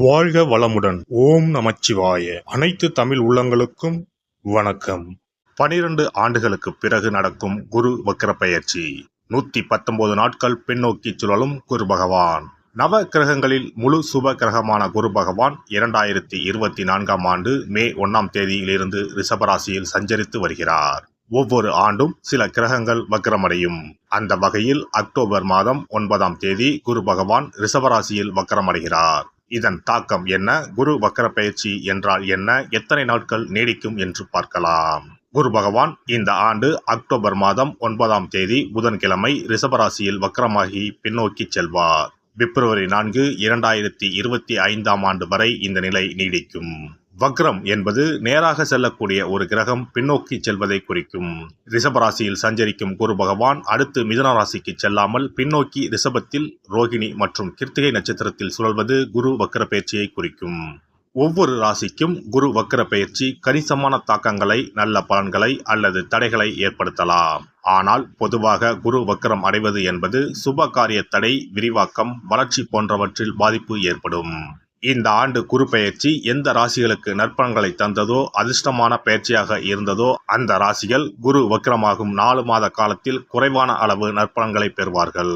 வாழ்க வளமுடன். ஓம் நமச்சிவாய. அனைத்து தமிழ் உள்ளங்களுக்கும் வணக்கம். 12 ஆண்டுகளுக்கு பிறகு நடக்கும் குரு வக்ர பெயர்ச்சி. 119 நாட்கள் பின்னோக்கி சுழலும் குரு பகவான். நவ கிரகங்களில் முழு சுப கிரகமான குரு பகவான் 2024ஆம் ஆண்டு மே 1ஆம் தேதியிலிருந்து ரிஷபராசியில் சஞ்சரித்து வருகிறார். ஒவ்வொரு ஆண்டும் சில கிரகங்கள் வக்ரமடையும். அந்த வகையில் அக்டோபர் மாதம் 9ஆம் தேதி குரு பகவான் ரிஷபராசியில் வக்ரமடைகிறார். இதன் தாக்கம் என்ன? குரு வக்ர பயிற்சி என்றால் என்ன? எத்தனை நாட்கள் நீடிக்கும் என்று பார்க்கலாம். குரு பகவான் இந்த ஆண்டு அக்டோபர் மாதம் 9ஆம் தேதி புதன்கிழமை ரிஷபராசியில் வக்ரமாகி பின்னோக்கி செல்வார். பிப்ரவரி 4, 2025ஆம் ஆண்டு வரை இந்த நிலை நீடிக்கும். வக்ரம் என்பது நேராக செல்லக்கூடிய ஒரு கிரகம் பின்னோக்கி செல்வதை குறிக்கும். ரிஷபராசியில் சஞ்சரிக்கும் குரு பகவான் அடுத்து மிதுன ராசிக்கு செல்லாமல் பின்னோக்கி ரிஷபத்தில் ரோகிணி மற்றும் கிருத்திகை நட்சத்திரத்தில் சுழல்வது குரு வக்ர பயிற்சியை குறிக்கும். ஒவ்வொரு ராசிக்கும் குரு வக்ர பயிற்சி கணிசமான தாக்கங்களை, நல்ல பலன்களை அல்லது தடைகளை ஏற்படுத்தலாம். ஆனால் பொதுவாக குரு வக்ரம் அடைவது என்பது சுப காரிய தடை, விரிவாக்கம், வளர்ச்சி போன்றவற்றில் பாதிப்பு ஏற்படும். இந்த ஆண்டு குரு பெயர்ச்சி எந்த ராசிகளுக்கு நற்பலன்களை தந்ததோ, அதிர்ஷ்டமான பெயர்ச்சியாக இருந்ததோ அந்த ராசிகள் குரு வக்ரமாகும் 4 மாத காலத்தில் குறைவான அளவு நற்பலன்களை பெறுவார்கள்.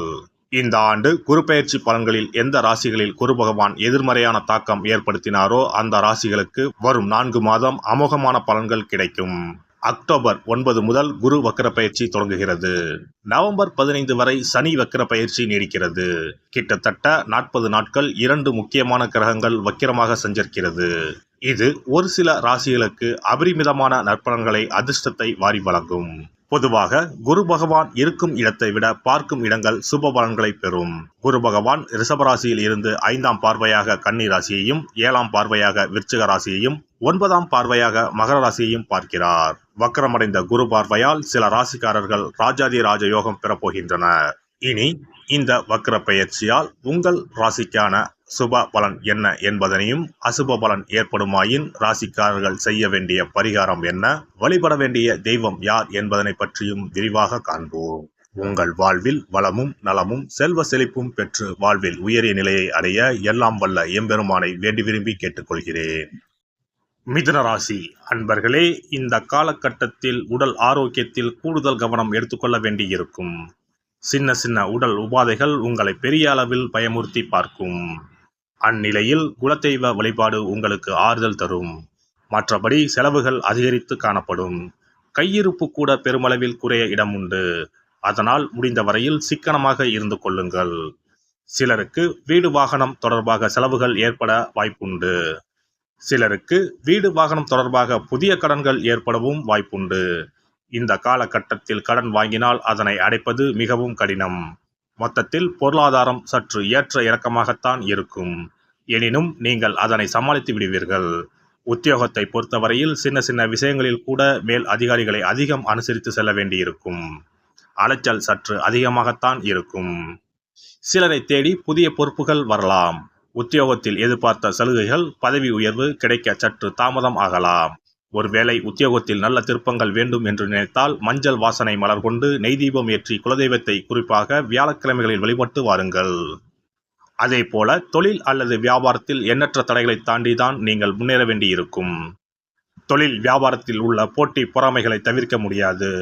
இந்த ஆண்டு குரு பெயர்ச்சி பலன்களில் எந்த ராசிகளில் குரு பகவான் எதிர்மறையான தாக்கம் ஏற்படுத்தினாரோ அந்த ராசிகளுக்கு வரும் 4 மாதம் அமோகமான பலன்கள் கிடைக்கும். அக்டோபர் 9 முதல் குரு வக்ர பயிற்சி தொடங்குகிறது. நவம்பர் 15 வரை சனி வக்ர பயிற்சி நீடிக்கிறது. கிட்டத்தட்ட 40 நாட்கள் 2 முக்கியமான கிரகங்கள் வக்கிரமாக சஞ்சரிக்கிறது. இது ஒரு சில ராசிகளுக்கு அபரிமிதமான நற்பலன்களை, அதிர்ஷ்டத்தை வாரி வழங்கும். பொதுவாக குரு பகவான் இருக்கும் இடத்தை விட பார்க்கும் இடங்கள் சுப பலன்களை பெறும். குரு பகவான் ரிஷபராசியில் இருந்து 5ஆம் பார்வையாக கன்னி ராசியையும், 7ஆம் பார்வையாக விருச்சிக ராசியையும், 9ஆம் பார்வையாக மகர ராசியையும் பார்க்கிறார். வக்ரமடைந்த குரு பார்வையால் சில ராசிக்காரர்கள் ராஜாதி ராஜ யோகம் பெறப்போகின்றனர். இனி இந்த வக்ர பெயர்ச்சியால் உங்கள் ராசிக்கான சுப பலன் என்ன என்பதனையும், அசுப பலன் ஏற்படுமாயின் ராசிக்காரர்கள் செய்ய வேண்டிய பரிகாரம் என்ன, வழிபட வேண்டிய தெய்வம் யார் என்பதனை பற்றியும் விரிவாக காண்போம். உங்கள் வாழ்வில் வளமும் நலமும் செல்வ செழிப்பும் பெற்று வாழ்வில் உயரிய நிலையை அடைய எல்லாம் வல்ல எம்பெருமானை வேண்டி விரும்பி கேட்டுக்கொள்கிறேன். மிதுன ராசி அன்பர்களே, இந்த காலகட்டத்தில் உடல் ஆரோக்கியத்தில் கூடுதல் கவனம் எடுத்துக்கொள்ள வேண்டியிருக்கும். சின்ன சின்ன உடல் உபாதைகள் உங்களை பெரிய அளவில் பயமுறுத்தி பார்க்கும். அந்நிலையில் குலதெய்வ வழிபாடு உங்களுக்கு ஆறுதல் தரும். மற்றபடி செலவுகள் அதிகரித்து காணப்படும். கையிருப்பு கூட பெருமளவில் குறைய இடம் உண்டு. அதனால் முடிந்த வரையில் சிக்கனமாக இருந்து கொள்ளுங்கள். சிலருக்கு வீடு வாகனம் தொடர்பாக செலவுகள் ஏற்பட வாய்ப்புண்டு. சிலருக்கு வீடு வாகனம் தொடர்பாக புதிய கடன்கள் ஏற்படவும் வாய்ப்புண்டு. இந்த காலகட்டத்தில் கடன் வாங்கினால் அதனை அடைப்பது மிகவும் கடினம். மொத்தத்தில் பொருளாதாரம் சற்று ஏற்ற இறக்கமாகத்தான் இருக்கும். எனினும் நீங்கள் அதனை சமாளித்து விடுவீர்கள். உத்தியோகத்தை பொறுத்தவரையில் சின்ன சின்ன விஷயங்களில் கூட மேல் அதிகாரிகளை அதிகம் அனுசரித்து செல்ல வேண்டியிருக்கும். அலைச்சல் சற்று அதிகமாகத்தான் இருக்கும். சிலரை தேடி புதிய பொறுப்புகள் வரலாம். உத்தியோகத்தில் எதிர்பார்த்த சலுகைகள், பதவி உயர்வு கிடைக்க சற்று தாமதம் ஆகலாம். ஒருவேளை உத்தியோகத்தில் நல்ல திருப்பங்கள் வேண்டும் என்று நினைத்தால் மஞ்சள் வாசனை மலர் கொண்டு நெய் தீபம் ஏற்றி குலதெய்வத்தை குறிப்பாக வியாழக்கிழமைகளில் வழிபட்டு வாருங்கள். அதே போல தொழில் அல்லது வியாபாரத்தில் எண்ணற்ற தடைகளை தாண்டிதான் நீங்கள் முன்னேற வேண்டியிருக்கும். தொழில் வியாபாரத்தில் உள்ள போட்டி பொறாமைகளை தவிர்க்க முடியாது.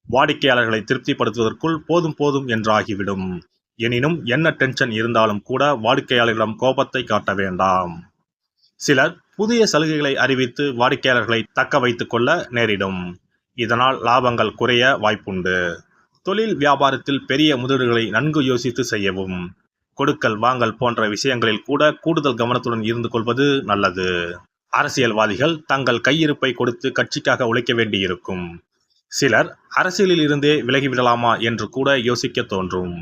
வாடிக்கையாளர்களை திருப்திப்படுத்துவதற்குள் போதும் போதும் என்று ஆகிவிடும். எனினும் என்ன டென்ஷன் இருந்தாலும் கூட வாடிக்கையாளர்களிடம் கோபத்தை காட்ட வேண்டாம். சிலர் புதிய சலுகைகளை அறிவித்து வாடிக்கையாளர்களை தக்க வைத்துக் கொள்ள நேரிடும். இதனால் லாபங்கள் குறைய வாய்ப்புண்டு. தொழில் வியாபாரத்தில் பெரிய முதலீடுகளை நன்கு யோசித்து செய்யவும். கொடுக்கல் வாங்கல் போன்ற விஷயங்களில் கூட கூடுதல் கவனத்துடன் இருந்து கொள்வது நல்லது. அரசியல்வாதிகள் தங்கள் கையிருப்பை கொடுத்து கட்சிக்காக உழைக்க வேண்டியிருக்கும். சிலர் அரசியலில் இருந்தே விலகிவிடலாமா என்று கூட யோசிக்க தோன்றும்.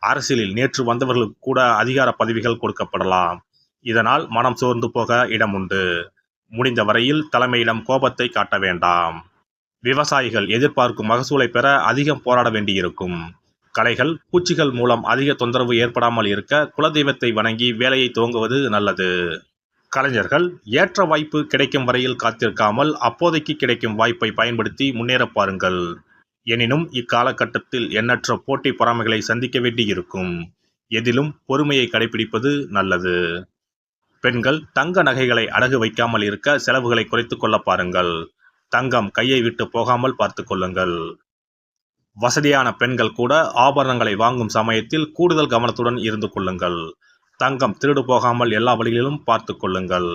அரசியலில் நேற்று வந்தவர்களுக்கு கூட அதிகார பதவிகள் கொடுக்கப்படலாம். இதனால் மனம் சோர்ந்து போக இடம் உண்டு. முடிந்த வரையில் தலைமையிடம் கோபத்தை காட்ட வேண்டாம். விவசாயிகள் எதிர்பார்க்கும் மகசூலை பெற அதிகம் போராட வேண்டியிருக்கும். களைகள், பூச்சிகள் மூலம் அதிக தொந்தரவு ஏற்படாமல் இருக்க குலதெய்வத்தை வணங்கி வேலையை துவங்குவது நல்லது. கலைஞர்கள் ஏற்ற வாய்ப்பு கிடைக்கும் வரையில் காத்திருக்காமல் அப்போதைக்கு கிடைக்கும் வாய்ப்பை பயன்படுத்தி முன்னேற பாருங்கள். எனினும் இக்காலகட்டத்தில் எண்ணற்ற போட்டி பொறாமைகளை சந்திக்க வேண்டியிருக்கும். எதிலும் பொறுமையை கடைபிடிப்பது நல்லது. பெண்கள் தங்க நகைகளை அடகு வைக்காமல் இருக்க செலவுகளை குறைத்துக் கொள்ள பாருங்கள். தங்கம் கையை விட்டு போகாமல் பார்த்துக் கொள்ளுங்கள். வசதியான பெண்கள் கூட ஆபரணங்களை வாங்கும் சமயத்தில் கூடுதல் கவனத்துடன் இருந்து கொள்ளுங்கள். தங்கம் திருடு போகாமல் எல்லா வழிகளிலும் பார்த்துக் கொள்ளுங்கள்.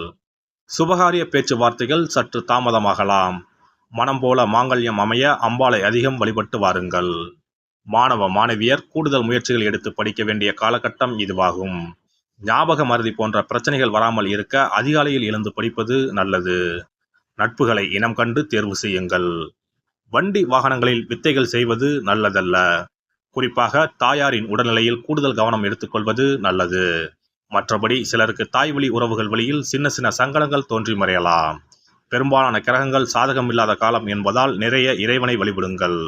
சுபகாரிய பேச்சுவார்த்தைகள் சற்று தாமதமாகலாம். மனம் போல மாங்கல்யம் அமைய அம்பாளை அதிகம் வழிபட்டு வாருங்கள். மாணவ மாணவியர் கூடுதல் முயற்சிகள் எடுத்து படிக்க வேண்டிய காலகட்டம் இதுவாகும். ஞாபக மறதி போன்ற பிரச்சனைகள் வராமல் இருக்க அதிகாலையில் எழுந்து படிப்பது நல்லது. நட்புகளை இனம் கண்டு தேர்வு செய்யுங்கள். வண்டி வாகனங்களில் வித்தைகள் செய்வது நல்லதல்ல. குறிப்பாக தாயாரின் உடல்நிலையில் கூடுதல் கவனம் எடுத்துக்கொள்வது நல்லது. மற்றபடி சிலருக்கு தாய்வழி உறவுகள் வழியில் சின்ன சின்ன சங்கடங்கள் தோன்றி மறையலாம். பெரும்பாலான கிரகங்கள் சாதகம் இல்லாத காலம் என்பதால் நிறைய இறைவனை வழிபடுங்கள்.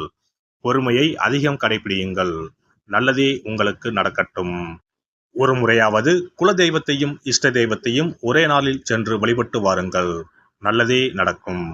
பொறுமையை அதிகம் கடைபிடியுங்கள். நல்லதே உங்களுக்கு நடக்கட்டும். ஒரு முறையாவது குலதெய்வத்தையும் இஷ்ட தெய்வத்தையும் ஒரே நாளில் சென்று வழிபட்டு வாருங்கள். நல்லதே நடக்கும்.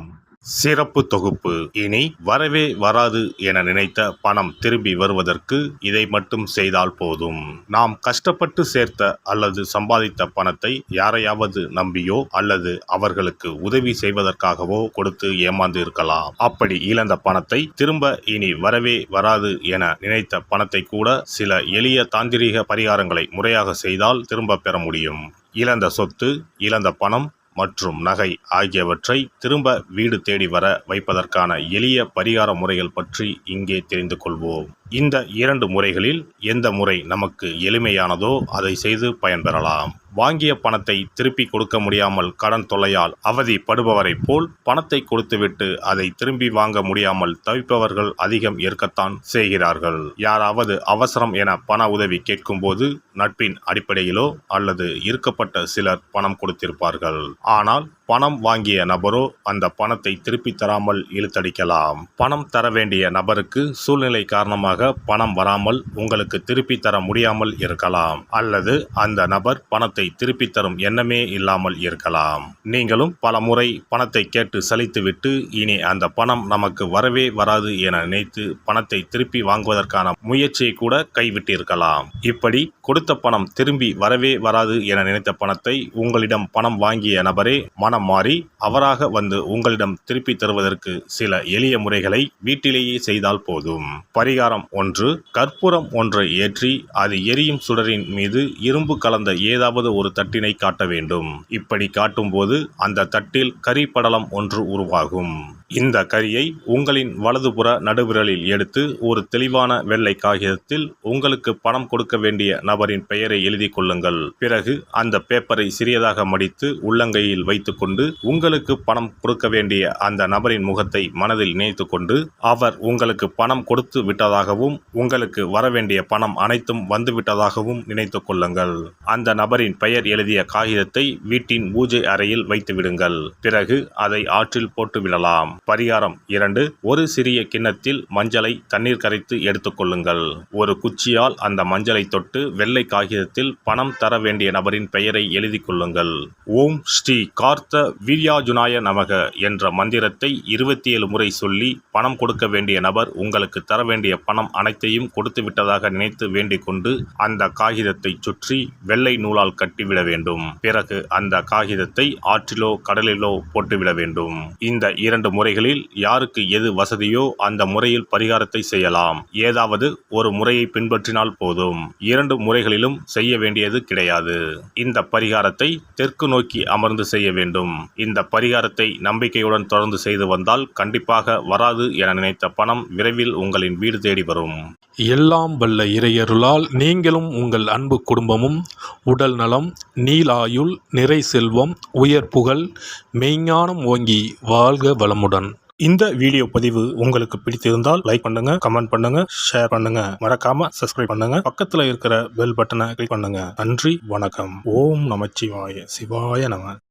சிறப்பு தொகுப்பு. இனி வரவே வராது என நினைத்த பணம் திரும்பி வருவதற்கு இதை மட்டும் செய்தால் போதும். நாம் கஷ்டப்பட்டு சேர்த்த அல்லது சம்பாதித்த பணத்தை யாரையாவது நம்பியோ அல்லது அவர்களுக்கு உதவி செய்வதற்காகவோ கொடுத்து ஏமாந்து இருக்கலாம். அப்படி இழந்த பணத்தை திரும்ப இனி வரவே வராது என நினைத்த பணத்தை கூட சில எளிய தாந்திரீக பரிகாரங்களை முறையாக செய்தால் திரும்ப பெற முடியும். இழந்த சொத்து, இழந்த பணம் மற்றும் நகை ஆகியவற்றை திரும்ப வீடு தேடி வர வைப்பதற்கான எளிய பரிகார முறைகள் பற்றி இங்கே தெரிந்து கொள்வோம். இந்த 2 முறைகளில் எந்த முறை நமக்கு எளிமையானதோ அதை செய்து பயன்பெறலாம். வாங்கிய பணத்தை திருப்பி கொடுக்க முடியாமல் கடன் தொல்லையால் அவதிப்படுபவரை போல் பணத்தை கொடுத்துவிட்டு அதை திரும்பி வாங்க முடியாமல் தவிப்பவர்கள் அதிகம் இருக்கத்தான் செய்கிறார்கள். யாராவது அவசரம் என பண உதவி கேட்கும்போது நட்பின் அடிப்படையிலோ அல்லது இருக்கப்பட்ட சிலர் பணம் கொடுத்திருப்பார்கள். ஆனால் பணம் வாங்கிய நபரோ அந்த பணத்தை திருப்பி தராமல் இழுத்தடிக்கலாம். பணம் தர வேண்டிய நபருக்கு சூழ்நிலை காரணமாக பணம் வராமல் உங்களுக்கு திருப்பி தர முடியாமல் இருக்கலாம். அல்லது அந்த நபர் பணத்தை திருப்பி தரும் எண்ணமே இல்லாமல் இருக்கலாம். நீங்களும் பல முறை பணத்தை கேட்டு சலித்துவிட்டு இனி அந்த பணம் நமக்கு வரவே வராது என நினைத்து பணத்தை திருப்பி வாங்குவதற்கான முயற்சியை கூட கைவிட்டிருக்கலாம். இப்படி கொடுத்த பணம் திரும்பி வரவே வராது என நினைத்த பணத்தை உங்களிடம் பணம் வாங்கிய நபரே மனம் மாறி அவராக வந்து உங்களிடம் திருப்பி தருவதற்கு சில எளிய முறைகளை வீட்டிலேயே செய்தால் போதும். பரிகாரம் 1. கற்பூரம் ஒன்றை ஏற்றி அது எரியும் சுடரின் மீது இரும்பு கலந்த ஏதாவது ஒரு தட்டினை காட்ட வேண்டும். இப்படி காட்டும் போது அந்த தட்டில் கரி படலம் ஒன்று உருவாகும். இந்த கரியை உங்களின் வலதுபுற நடுவிரலில் எடுத்து ஒரு தெளிவான வெள்ளை காகிதத்தில் உங்களுக்கு பணம் கொடுக்க வேண்டிய நபரின் பெயரை எழுதி கொள்ளுங்கள். பிறகு அந்த பேப்பரை சிறியதாக மடித்து உள்ளங்கையில் வைத்துக்கொண்டு உங்களுக்கு பணம் கொடுக்க வேண்டிய அந்த நபரின் முகத்தை மனதில் நினைத்து கொண்டு அவர் உங்களுக்கு பணம் கொடுத்து விட்டதாகவும் உங்களுக்கு வரவேண்டிய பணம் அனைத்தும் வந்துவிட்டதாகவும் நினைத்து கொள்ளுங்கள். அந்த நபரின் பெயர் எழுதிய காகிதத்தை வீட்டின் பூஜை அறையில் வைத்து விடுங்கள். பிறகு அதை ஆற்றில் போட்டு விடலாம். பரிகாரம் 2. ஒரு சிறிய கிண்ணத்தில் மஞ்சளை தண்ணீர் கரைத்து எடுத்துக்கொள்ளுங்கள். ஒரு குச்சியால் அந்த மஞ்சளை தொட்டு வெள்ளை காகிதத்தில் பணம் தர வேண்டிய நபரின் பெயரை எழுதி கொள்ளுங்கள். ஓம் ஸ்ரீ கார்த்த வீர்யாஜுனாய நமக என்ற மந்திரத்தை 27 முறை சொல்லி பணம் கொடுக்க வேண்டிய நபர் உங்களுக்கு தர வேண்டிய பணம் அனைத்தையும் கொடுத்து விட்டதாக நினைத்து வேண்டிக் கொண்டு அந்த காகிதத்தை சுற்றி வெள்ளை நூலால் கட்டிவிட வேண்டும். பிறகு அந்த காகிதத்தை ஆற்றிலோ கடலிலோ போட்டுவிட வேண்டும். இந்த 2 முறைகளில் யாருக்கு எது வசதியோ அந்த முறையில் பரிகாரத்தை செய்யலாம். ஏதாவது ஒரு முறையை பின்பற்றினால் போதும். 2 முறைகளிலும் செய்ய வேண்டியது கிடையாது. இந்த பரிகாரத்தை தெற்கு நோக்கி அமர்ந்து செய்ய வேண்டும். இந்த பரிகாரத்தை நம்பிக்கையுடன் தொடர்ந்து செய்து வந்தால் கண்டிப்பாக வராது என நினைத்த பணம் விரைவில் உங்களின் வீடு தேடி வரும். எல்லாம் வல்ல இறையருளால் நீங்களும் உங்கள் அன்பு குடும்பமும் உடல் நலம், நீலாயுள், நிறை செல்வம், உயர் புகழ், மெய்ஞானம் ஓங்கி வாழ்க வளமுடன். இந்த வீடியோ பதிவு உங்களுக்கு பிடித்திருந்தால் லைக் பண்ணுங்க, கமெண்ட் பண்ணுங்க, ஷேர் பண்ணுங்க, மறக்காம சப்ஸ்கிரைப் பண்ணுங்க, பக்கத்துல இருக்கிற பெல் பட்டனை கிளிக் பண்ணுங்க. நன்றி, வணக்கம். ஓம் நமச்சிவாய. சிவாய நம.